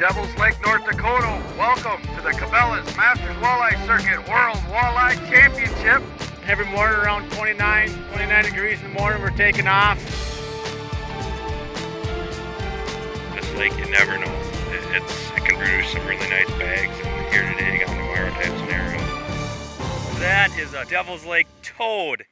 Devils Lake, North Dakota. Welcome to the Cabela's Masters Walleye Circuit World Walleye Championship. Every morning around 29 degrees in the morning, we're taking off. This lake, you never know. It can produce some really nice bags, and here today got tomorrow type scenario. That is a Devil's Lake toad.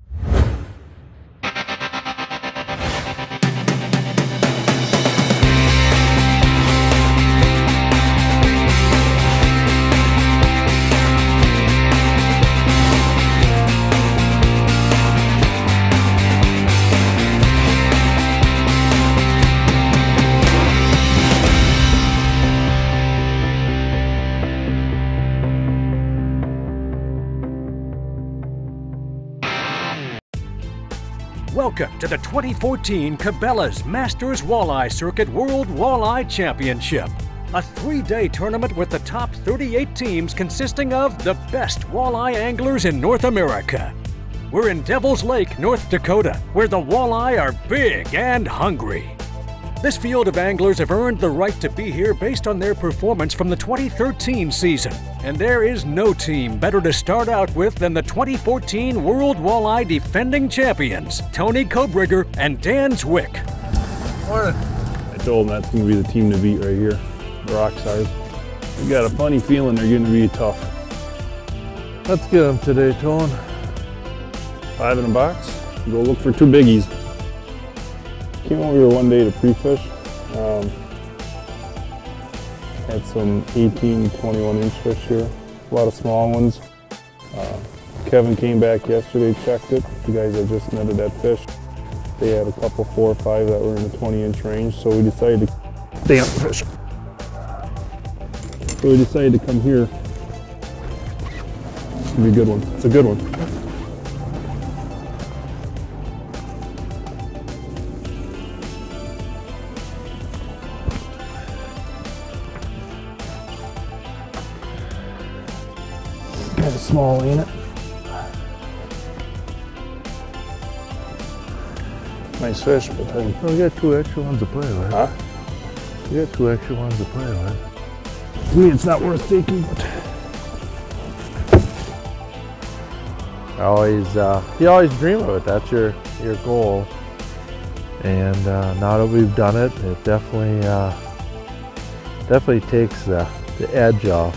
Welcome to the 2014 Cabela's Masters Walleye Circuit World Walleye Championship, a three-day tournament with the top 38 teams consisting of the best walleye anglers in North America. We're in Devil's Lake, North Dakota, where the walleye are big and hungry. This field of anglers have earned the right to be here based on their performance from the 2013 season. And there is no team better to start out with than the 2014 World Walleye defending champions, Tony Kobriger and Dan Zwick. Morning. I told them that's going to be the team to beat right here, rock size. We got a funny feeling they're going to be tough. Let's get them today, Tone. 5 in a box. Go look for 2 biggies. Came over here one day to pre-fish. Had some 18, 21 inch fish here. A lot of small ones. Kevin came back yesterday, checked it. The guys that just netted that fish, they had a couple 4 or 5 that were in the 20 inch range. So we decided to, damn fish. So we decided to come here. It's gonna be a good one. It's a good one. Kind of small, ain't it? Nice fish, but then... Well, we got 2 extra ones to play with. Huh? We got 2 extra ones to play with. To me, it's not worth taking, but... You always dream of it. That's your goal. And now that we've done it, it definitely takes the edge off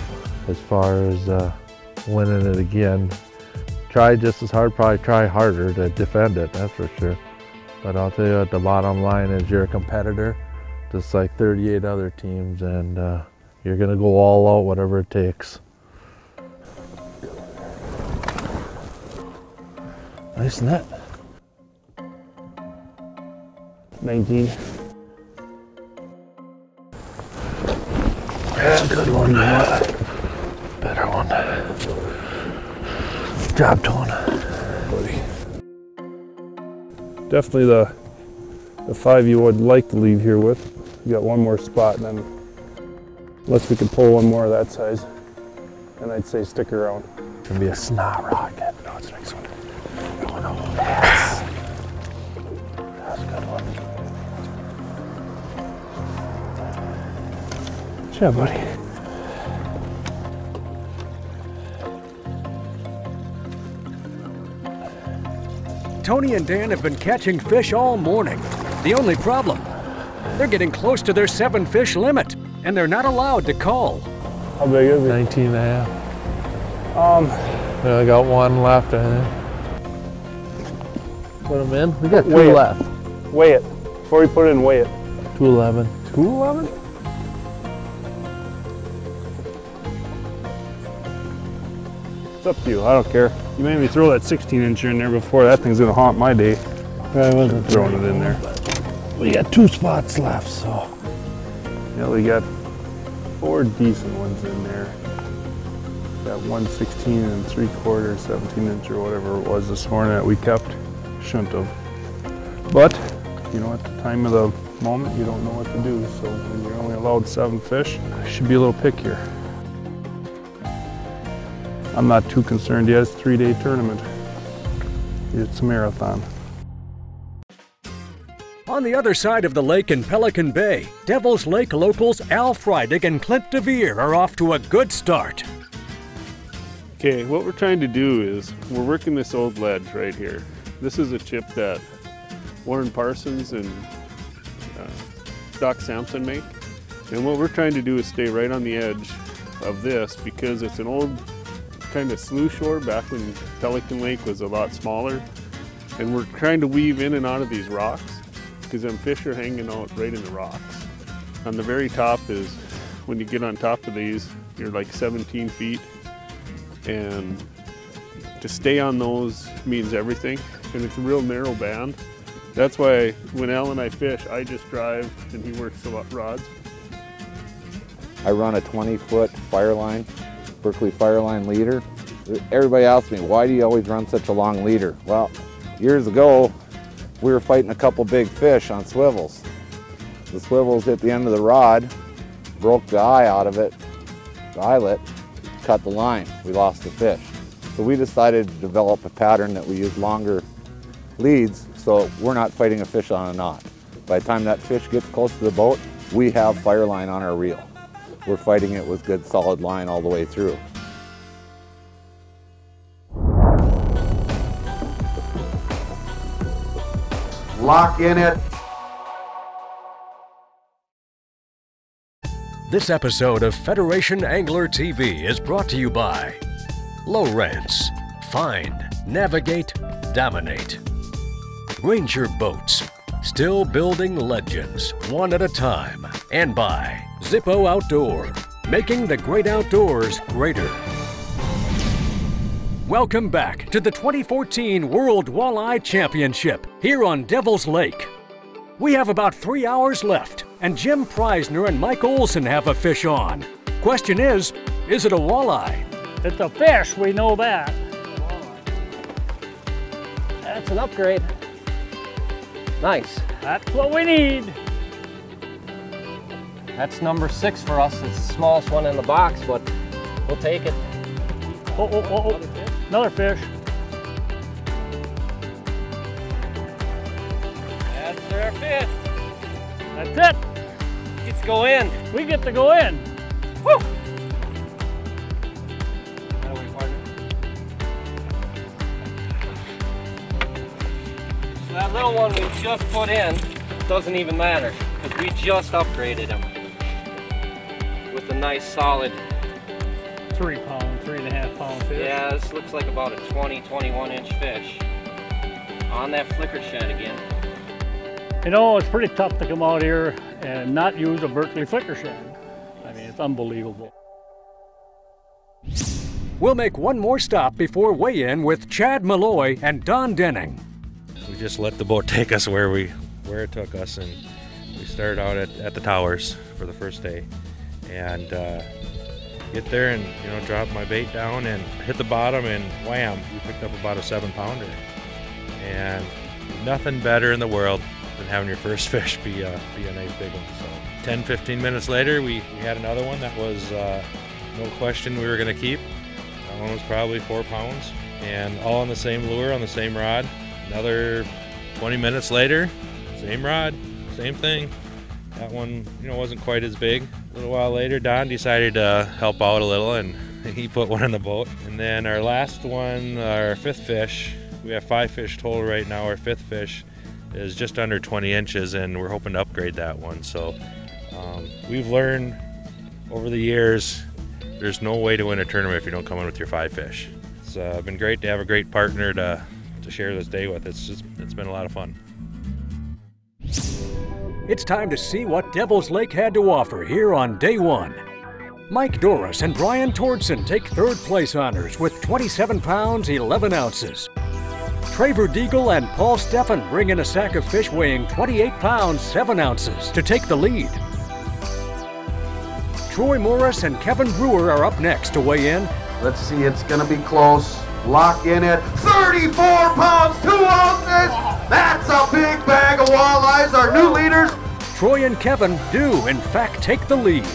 as far as winning it again. Try just as hard, probably try harder to defend it, that's for sure. But I'll tell you what, the bottom line is you're a competitor, just like 38 other teams, and you're gonna go all out, whatever it takes. Nice net. 19. That's a good one. Better one. Good job, Tone. Buddy. Definitely the 5 you would like to leave here with. You got one more spot, and then unless we could pull one more of that size, then I'd say stick around. It's gonna be a snot rocket. No, it's the next one. Going up. Yes. That's a good one. Good job, buddy. Tony and Dan have been catching fish all morning. The only problem, they're getting close to their 7 fish limit, and they're not allowed to call. How big is it? 19 and a half. We only got 1 left, I think. Put them in. We got 2 left. Weigh it. Before we put it in, weigh it. 211. 211? It's up to you. I don't care. You made me throw that 16 incher in there before. That thing's gonna haunt my day. I wasn't Throwing it in there. We got 2 spots left, so. Yeah, we got 4 decent ones in there. Got 1 16 and 3/4, 17 inch or whatever it was this morning that we kept. Shouldn't have. But, you know, at the time of the moment, you don't know what to do. So when you're only allowed 7 fish, you should be a little pickier. I'm not too concerned yet. It's a 3-day tournament. It's a marathon. On the other side of the lake in Pelican Bay, Devil's Lake locals Al Freidig and Clint DeVere are off to a good start. Okay, what we're trying to do is we're working this old ledge right here. This is a chip that Warren Parsons and Doc Sampson make. And what we're trying to do is stay right on the edge of this because it's an old kind of slough shore back when Pelican Lake was a lot smaller. And we're trying to weave in and out of these rocks because them fish are hanging out right in the rocks. On the very top is, when you get on top of these, you're like 17 feet. And to stay on those means everything. And it's a real narrow band. That's why when Al and I fish, I just drive and he works the rods. I run a 20-foot Fireline, Berkeley Fireline leader. Everybody asks me, why do you always run such a long leader? Well, years ago, we were fighting a couple big fish on swivels. The swivels hit the end of the rod, broke the eye out of it, the eyelet, cut the line. We lost the fish. So we decided to develop a pattern that we use longer leads so we're not fighting a fish on a knot. By the time that fish gets close to the boat, we have Fireline on our reel. We're fighting it with good solid line all the way through. Lock in it. This episode of Federation Angler TV is brought to you by Low Rents, Find, Navigate, Dominate. Ranger Boats, still building legends one at a time. And by Zippo Outdoor, making the great outdoors greater. Welcome back to the 2014 World Walleye Championship here on Devil's Lake. We have about 3 hours left, and Jim Preisner and Mike Olson have a fish on. Question is it a walleye? It's a fish, we know that. That's an upgrade. Nice. That's what we need. That's number 6 for us. It's the smallest one in the box, but we'll take it. Oh. Another fish. That's our fish. That's it. Let's go in. We get to go in. Woo! So that little one we just put in doesn't even matter because we just upgraded him with a nice solid 3 pound, 3.5 pound fish. Yeah, this looks like about a 20-21 inch fish on that flicker shed again. You know, it's pretty tough to come out here and not use a Berkeley flicker shed. I mean, it's unbelievable. We'll make one more stop before weigh-in with Chad Malloy and Don Denning. We just let the boat take us where it took us, and we started out at the towers for the first day, and get there and drop my bait down and hit the bottom, and wham, we picked up about a 7-pounder. And nothing better in the world than having your first fish be a nice big one. So 10-15 minutes later, we had another one that was no question we were going to keep. That one was probably 4 pounds, and all on the same lure, on the same rod. Another 20 minutes later, same rod, same thing. That one, wasn't quite as big. A little while later, Don decided to help out a little, and he put one in the boat. And then our last one, our 5th fish, we have 5 fish total right now. Our 5th fish is just under 20 inches, and we're hoping to upgrade that one. So we've learned over the years, there's no way to win a tournament if you don't come in with your 5 fish. It's been great to have a great partner to share this day with. It's been a lot of fun. It's time to see what Devil's Lake had to offer here on day 1. Mike Doris and Brian Tordson take 3rd place honors with 27 pounds, 11 ounces. Traver Deagle and Paul Steffen bring in a sack of fish weighing 28 pounds, 7 ounces to take the lead. Troy Morris and Kevin Brewer are up next to weigh in. Let's see, it's gonna be close. Lock in at 34 pounds, 2 ounces. That's a big bag of walleyes, our new leaders. Troy and Kevin do, in fact, take the lead.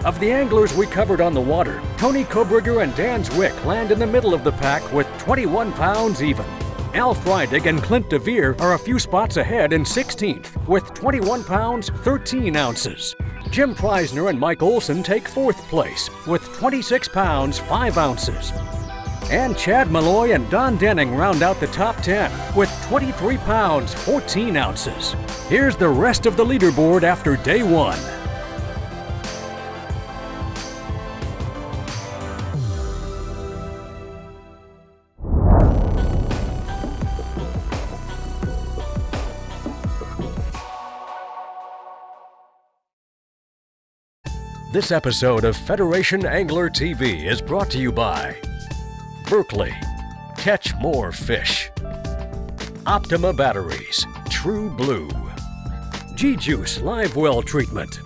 Of the anglers we covered on the water, Tony Kobriger and Dan Zwick land in the middle of the pack with 21 pounds even. Al Freidig and Clint DeVere are a few spots ahead in 16th with 21 pounds, 13 ounces. Jim Preisner and Mike Olson take 4th place with 26 pounds, 5 ounces. And Chad Malloy and Don Denning round out the top 10 with 23 pounds, 14 ounces. Here's the rest of the leaderboard after day 1. This episode of Federation Angler TV is brought to you by Berkeley, catch more fish. Optima Batteries, True Blue. G-Juice Live Well Treatment.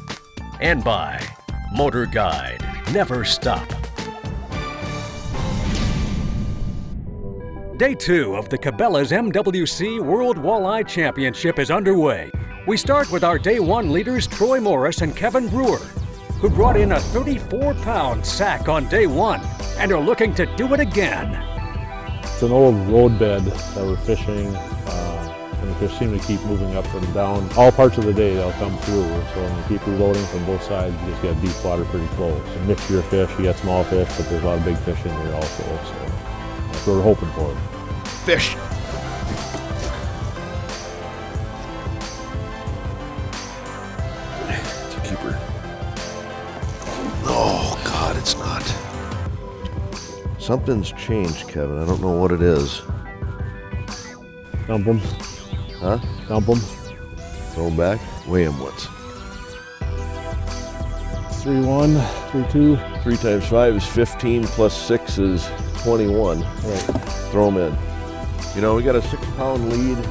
And by Motor Guide, never stop. Day 2 of the Cabela's MWC World Walleye Championship is underway. We start with our Day 1 leaders Troy Morris and Kevin Brewer, who brought in a 34-pound sack on day 1 and are looking to do it again. It's an old road bed that we're fishing, and the fish seem to keep moving up and down. All parts of the day they'll come through, so when you keep reloading from both sides, you just get deep water pretty close. A mixture of fish, you got small fish, but there's a lot of big fish in there also, so that's what we're hoping for. Fish. Oh, God, it's not. Something's changed, Kevin. I don't know what it is. Dump them. Huh? Dump them. Throw them back. Weigh them once. 3-1, 3-2. 3 times 5 is 15 plus 6 is 21. Right. Throw them in. You know, we got a 6-pound lead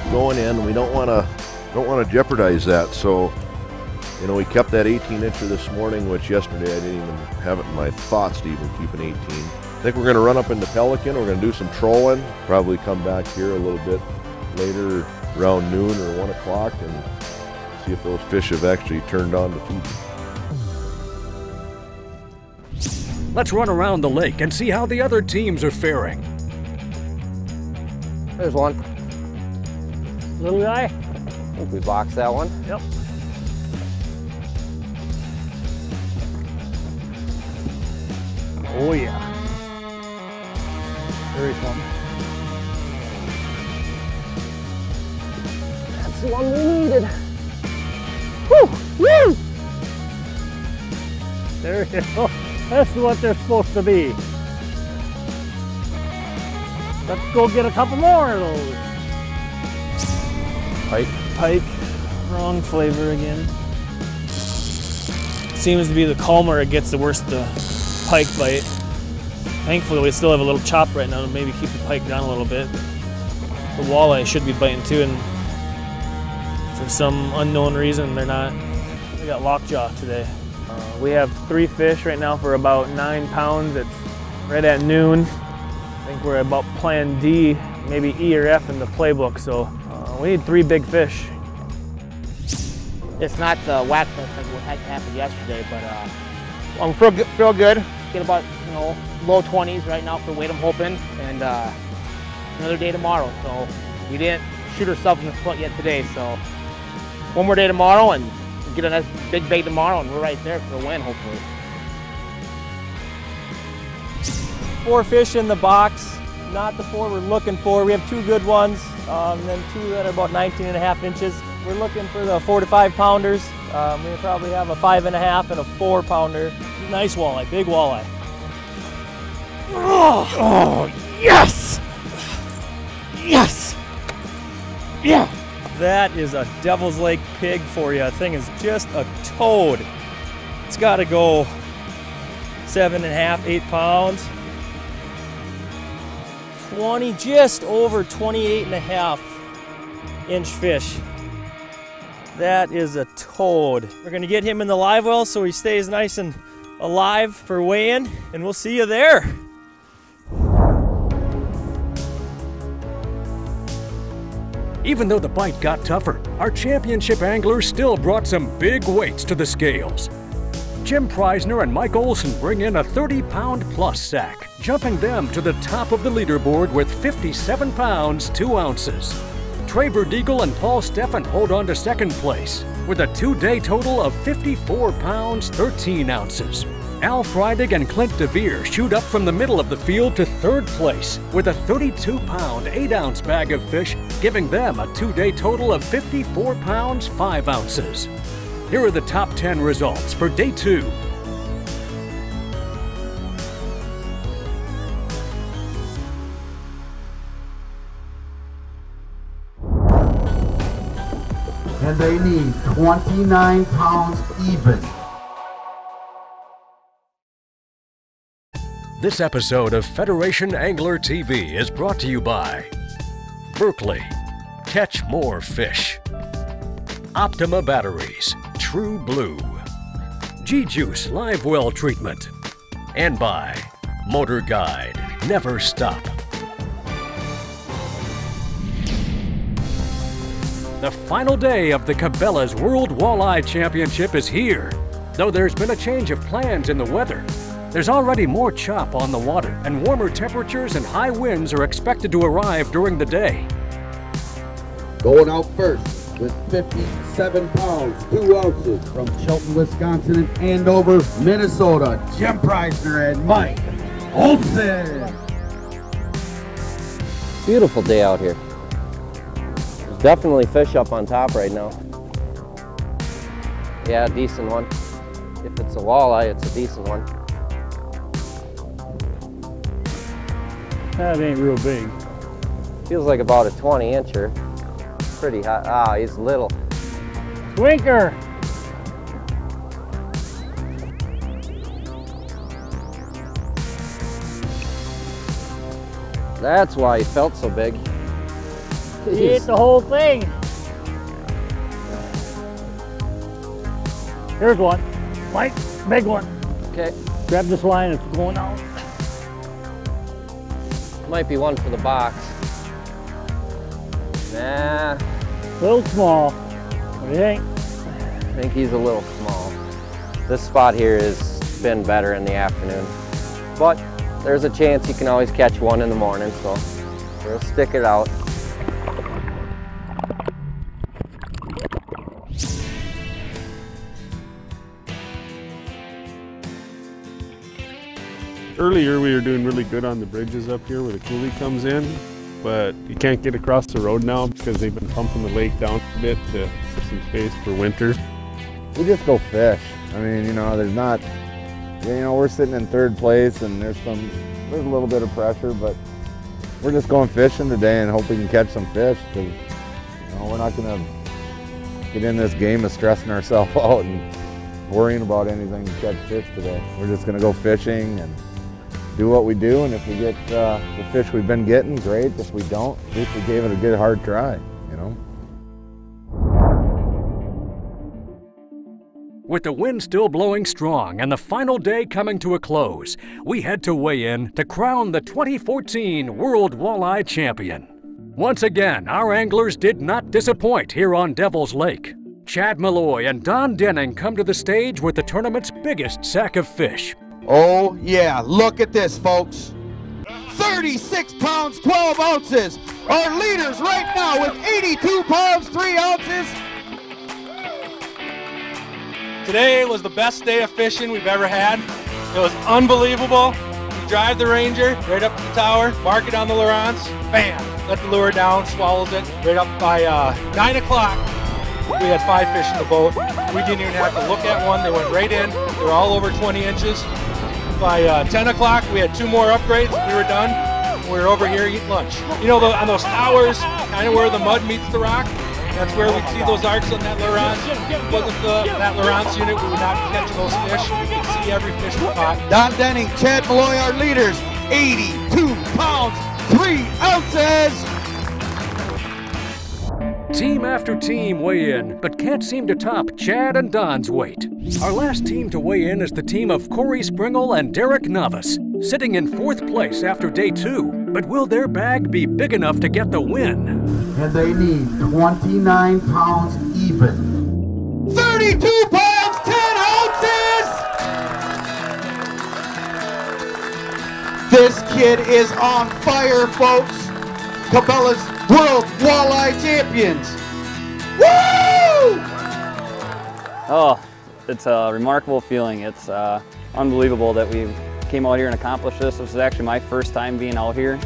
going in. We don't want to jeopardize that. So, you know, we kept that 18-incher this morning, which yesterday I didn't even have it in my thoughts to even keep an 18. I think we're going to run up into Pelican. We're going to do some trolling. Probably come back here a little bit later, around noon or 1 o'clock, and see if those fish have actually turned on to feed. Let's run around the lake and see how the other teams are faring. There's one. Little guy? I think we boxed that one. Yep. Oh yeah. Very fun. That's the one we needed. Woo! Woo! There you go. That's what they're supposed to be. Let's go get a couple more of those. Pike. Pike. Wrong flavor again. Seems to be the calmer it gets, the worse the pike bite. Thankfully we still have a little chop right now to maybe keep the pike down a little bit. The walleye should be biting too, and for some unknown reason they're not. We got lockjaw today. We have 3 fish right now for about 9 pounds. It's right at noon. I think we're about plan D, maybe E or F in the playbook, so we need 3 big fish. It's not the whack fest like what happened yesterday, but feel good. Get about, you know, low 20s right now for weight, I'm hoping, and another day tomorrow. So we didn't shoot ourselves in the foot yet today, so one more day tomorrow and get a nice big bait tomorrow, and we're right there for a win, hopefully. 4 fish in the box, not the 4 we're looking for. We have 2 good ones, and then 2 that are about 19.5 inches. We're looking for the 4 to 5 pounders. We probably have a 5.5 and a 4 pounder. Nice walleye, big walleye. Oh, yes! Yes! Yeah! That is a Devil's Lake pig for you. That thing is just a toad. It's got to go 7.5, 8 pounds. 20, just over 28.5 inch fish. That is a toad. We're gonna get him in the live well so he stays nice and alive for weigh-in, and we'll see you there. Even though the bite got tougher, our championship anglers still brought some big weights to the scales. Jim Preisner and Mike Olson bring in a 30-pound plus sack, jumping them to the top of the leaderboard with 57 pounds, 2 ounces. Traver Deagle and Paul Steffen hold on to second place with a 2-day total of 54 pounds, 13 ounces. Al Freidig and Clint DeVere shoot up from the middle of the field to third place with a 32-pound, 8-ounce bag of fish, giving them a 2-day total of 54 pounds, 5 ounces. Here are the top 10 results for day 2. And they need 29 pounds even. This episode of Federation Angler TV is brought to you by Berkeley, Catch More Fish, Optima Batteries, True Blue, G-Juice Live Well Treatment, and by Motor Guide, Never Stop. The final day of the Cabela's World Walleye Championship is here. Though there's been a change of plans in the weather, there's already more chop on the water, and warmer temperatures and high winds are expected to arrive during the day. Going out first with 57 pounds, 2 ounces from Chilton, Wisconsin and Andover, Minnesota, Jim Preisner and Mike Olson. Beautiful day out here. There's definitely fish up on top right now. Yeah, a decent one. If it's a walleye, it's a decent one. That ain't real big. Feels like about a 20-incher. Pretty hot. Ah, he's little. Winker! That's why he felt so big. He ate the whole thing. Here's one. Mike, big one. Okay. Grab this line, it's going out. Might be one for the box. Nah. A little small. What do you think? I think he's a little small. This spot here has been better in the afternoon. But there's a chance you can always catch one in the morning, so we'll stick it out. Earlier we were doing really good on the bridges up here where the coulee comes in, but you can't get across the road now because they've been pumping the lake down a bit to give some space for winter. We just go fish. I mean, you know, there's not, you know, we're sitting in third place and there's a little bit of pressure, but we're just going fishing today and hope we can catch some fish because, you know, we're not going to get in this game of stressing ourselves out and worrying about anything to catch fish today. We're just going to go fishing and do what we do, and if we get the fish we've been getting, great. If we don't, at least we gave it a good hard try, you know. With the wind still blowing strong and the final day coming to a close, we head to weigh in to crown the 2014 World Walleye Champion. Once again, our anglers did not disappoint here on Devil's Lake. Chad Malloy and Don Denning come to the stage with the tournament's biggest sack of fish. Oh yeah, look at this, folks. 36 pounds, 12 ounces. Our leaders right now with 82 pounds, 3 ounces. Today was the best day of fishing we've ever had. It was unbelievable. You drive the Ranger right up to the tower, mark it on the Lawrence, bam, let the lure down, swallows it. Right up by 9 o'clock, we had 5 fish in the boat. We didn't even have to look at one. They went right in. They were all over 20 inches. By 10 o'clock, we had 2 more upgrades. We were done. We were over here eating lunch. You know, on those towers, kind of where the mud meets the rock, that's where we'd see those arcs on that Lawrence. If it wasn't that Lawrence unit, we would not be catching those fish. We could see every fish we caught. Don Denning, Chad Malloy, our leaders, 82 pounds, 3 ounces. Team after team weigh in, but can't seem to top Chad and Don's weight. Our last team to weigh in is the team of Corey Springle and Derek Novice, sitting in 4th place after day 2. But will their bag be big enough to get the win? And they need 29 pounds even. 32 pounds, 10 ounces! This kid is on fire, folks. Cabela's World Walleye Champions. Woo! Oh, it's a remarkable feeling. It's unbelievable that we came out here and accomplished this. This is actually my first time being out here.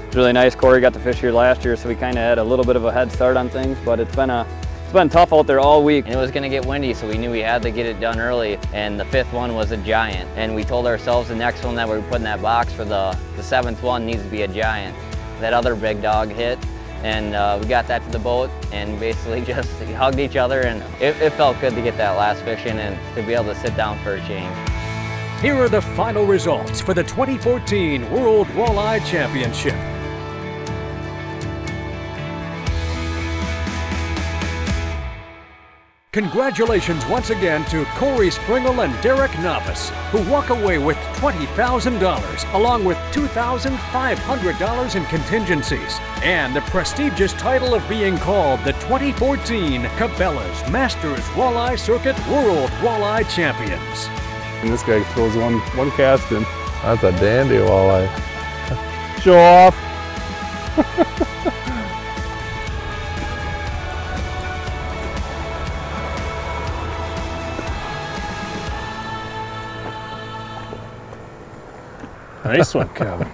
It's really nice. Corey got to fish here last year, so we kind of had a little bit of a head start on things, but it's been tough out there all week. And it was going to get windy, so we knew we had to get it done early, and the 5th one was a giant. And we told ourselves the next one that we were putting in that box for the 7th one needs to be a giant. That other big dog hit, and we got that to the boat and basically just hugged each other, and it felt good to get that last fish in and to be able to sit down for a change. Here are the final results for the 2014 World Walleye Championship. Congratulations once again to Corey Springle and Derek Novice, who walk away with $20,000, along with $2,500 in contingencies, and the prestigious title of being called the 2014 Cabela's Masters Walleye Circuit World Walleye Champions. And this guy throws one cast in. That's a dandy walleye. Show off. Nice one, Kevin.